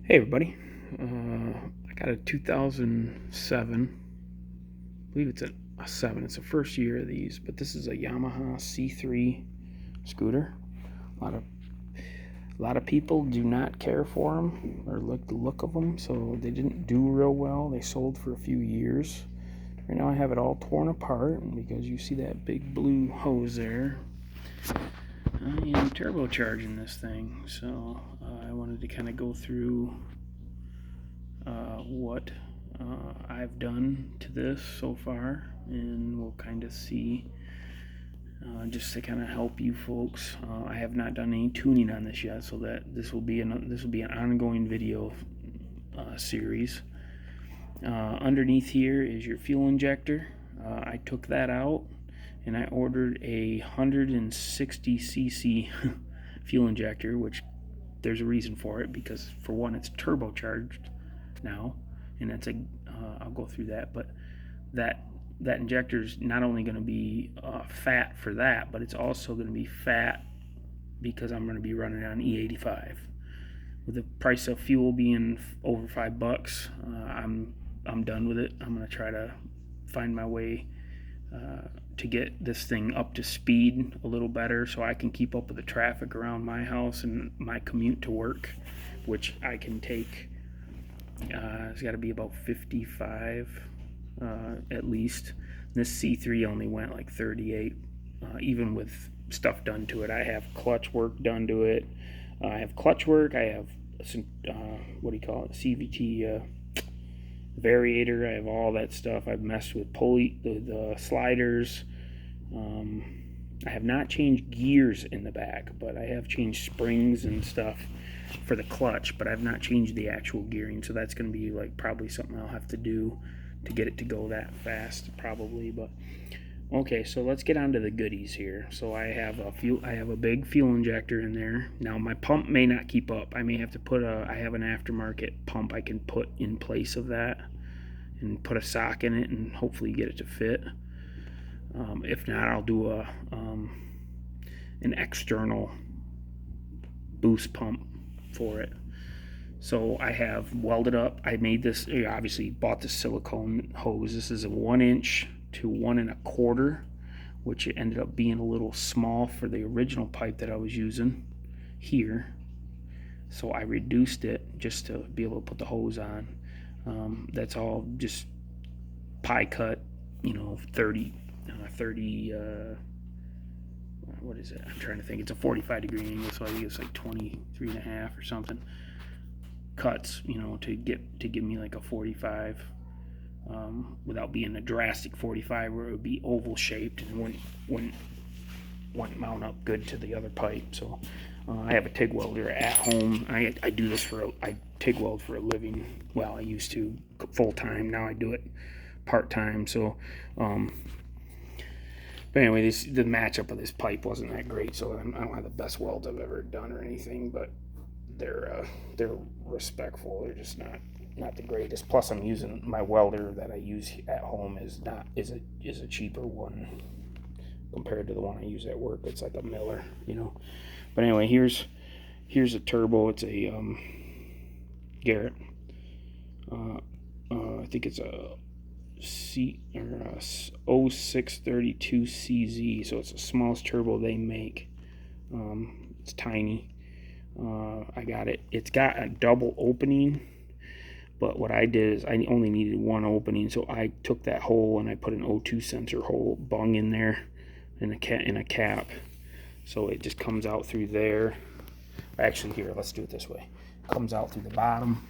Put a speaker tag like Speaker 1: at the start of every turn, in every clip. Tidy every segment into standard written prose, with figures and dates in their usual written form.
Speaker 1: Hey everybody, I got a 2007, I believe it's a 7, it's the first year of these, but this is a Yamaha C3 scooter. A lot of people do not care for them or like the look of them, so they didn't do real well. They sold for a few years. Right now I have it all torn apart because you see that big blue hose there. I am turbocharging this thing, so I wanted to kind of go through what I've done to this so far, and we'll kind of see, just to kind of help you folks. I have not done any tuning on this yet, so that this will be an ongoing video series. Underneath here is your fuel injector. I took that out and I ordered a 160cc fuel injector, which there's a reason for it, because for one, it's turbocharged now, and that's I'll go through that, but that injector is not only going to be fat for that, but it's also going to be fat because I'm going to be running it on E85. With the price of fuel being over $5, I'm done with it. I'm going to try to find my way to get this thing up to speed a little better so I can keep up with the traffic around my house and my commute to work, which I can take. It's got to be about 55 at least. This C3 only went like 38, even with stuff done to it. I have clutch work done to it. I have clutch work. I have what do you call it? CVT variator. I have all that stuff. I've messed with the sliders. I have not changed gears in the back, but I have changed springs and stuff for the clutch, but I've not changed the actual gearing, so that's going to be like probably something I'll have to do to get it to go that fast, probably. But okay, so let's get on to the goodies here. So I have a big fuel injector in there. Now my pump may not keep up. I may have to I have an aftermarket pump I can put in place of that and put a sock in it and hopefully get it to fit. If not, I'll do an external boost pump for it. So I have welded up. I made this. I obviously bought the silicone hose. This is a 1" to 1¼ which it ended up being a little small for the original pipe that I was using here. So I reduced it just to be able to put the hose on. That's all just pie cut, 30, what is it? I'm trying to think. It's a 45-degree angle, so I think it's like 23.5 or something cuts, to give me like a 45, without being a drastic 45 where it would be oval shaped and wouldn't mount up good to the other pipe. So I have a TIG welder at home. I do this I TIG weld for a living. Well, I used to full time. Now I do it part time. So but anyway, the matchup of this pipe wasn't that great, so I don't have the best welds I've ever done or anything, but they're respectful. They're just not the greatest. Plus, I'm using my welder that I use at home is a cheaper one compared to the one I use at work. It's like a Miller, But anyway, here's a turbo. It's a Garrett. I think it's a 0632CZ, so it's the smallest turbo they make. It's tiny. I got it. It's got a double opening, but what I did is I only needed one opening, so I took that hole and I put an O2 sensor hole bung in there in a cap, so it just comes out through there. Actually, here, let's do it this way. It comes out through the bottom.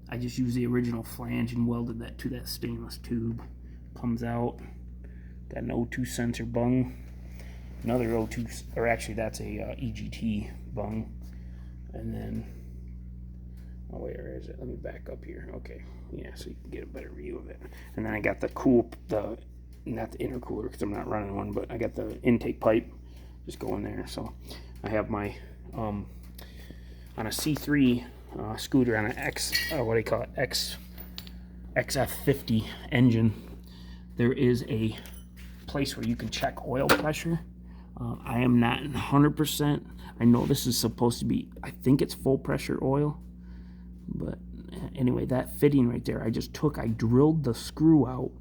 Speaker 1: I just used the original flange and welded that to that stainless tube. Comes out. Got an O2 sensor bung. Another O2, or actually that's a EGT bung. And then, oh wait, where is it? Let me back up here. Okay, yeah, so you can get a better view of it. And then I got not the intercooler because I'm not running one, but I got the intake pipe just going there. So I have my, on a C3 scooter on an XF50 engine, there is a place where you can check oil pressure. I am not 100%. I know this is supposed to be, I think it's full pressure oil, But anyway, that fitting right there, I drilled the screw out.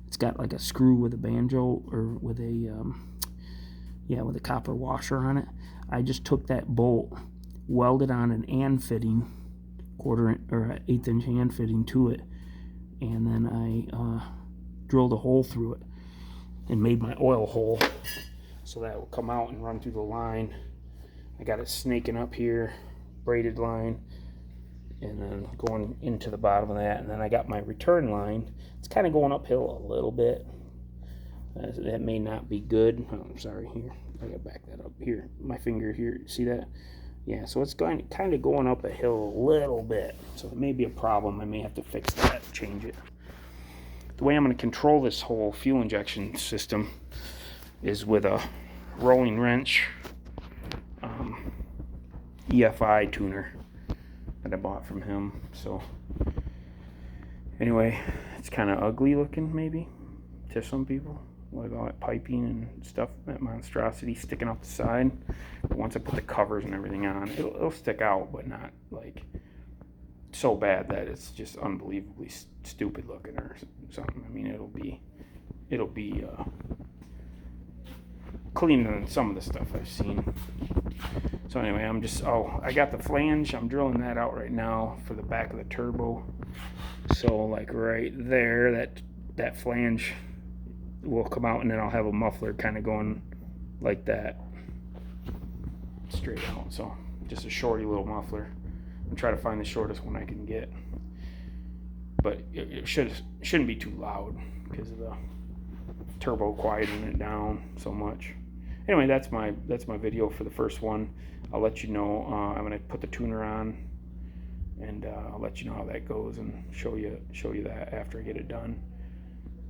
Speaker 1: It's got like a screw with a banjo, or with a with a copper washer on it. I just took that bolt, welded on an and fitting, 1/8 inch hand fitting to it, and then I drilled a hole through it and made my oil hole so that it will come out and run through the line. I got it snaking up here, braided line, and then going into the bottom of that, and then I got my return line. It's kind of going uphill a little bit. That may not be good. Oh, I'm sorry, here, I gotta back that up here. My finger here, see that? Yeah, so it's kind of going up a hill a little bit, so it may be a problem. I may have to fix that, change it. The way I'm going to control this whole fuel injection system is with a rolling wrench EFI tuner that I bought from him. So anyway, it's kind of ugly looking maybe to some people, like all that piping and stuff, that monstrosity sticking off the side. But once I put the covers and everything on, it'll stick out, but not like so bad that it's just unbelievably stupid looking or something. I mean, it'll be cleaner than some of the stuff I've seen. So anyway, I got the flange. I'm drilling that out right now for the back of the turbo. So like right there, that flange will come out, and then I'll have a muffler kind of going like that, straight out. So just a shorty little muffler. I'm trying to find the shortest one I can get, but it shouldn't be too loud because of the turbo quieting it down so much. Anyway, that's my video for the first one. I'll let you know. I'm gonna put the tuner on, and I'll let you know how that goes and show you that after I get it done.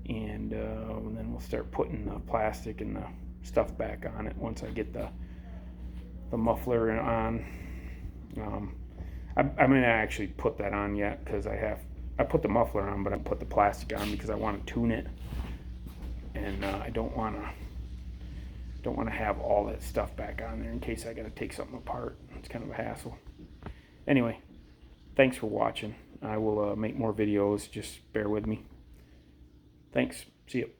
Speaker 1: And then we'll start putting the plastic and the stuff back on it once I get the muffler on. I'm gonna actually put that on yet, because I put the muffler on, but I put the plastic on because I want to tune it, and I don't want to have all that stuff back on there in case I got to take something apart. It's kind of a hassle. Anyway, thanks for watching. I will make more videos. Just bear with me. Thanks. See you.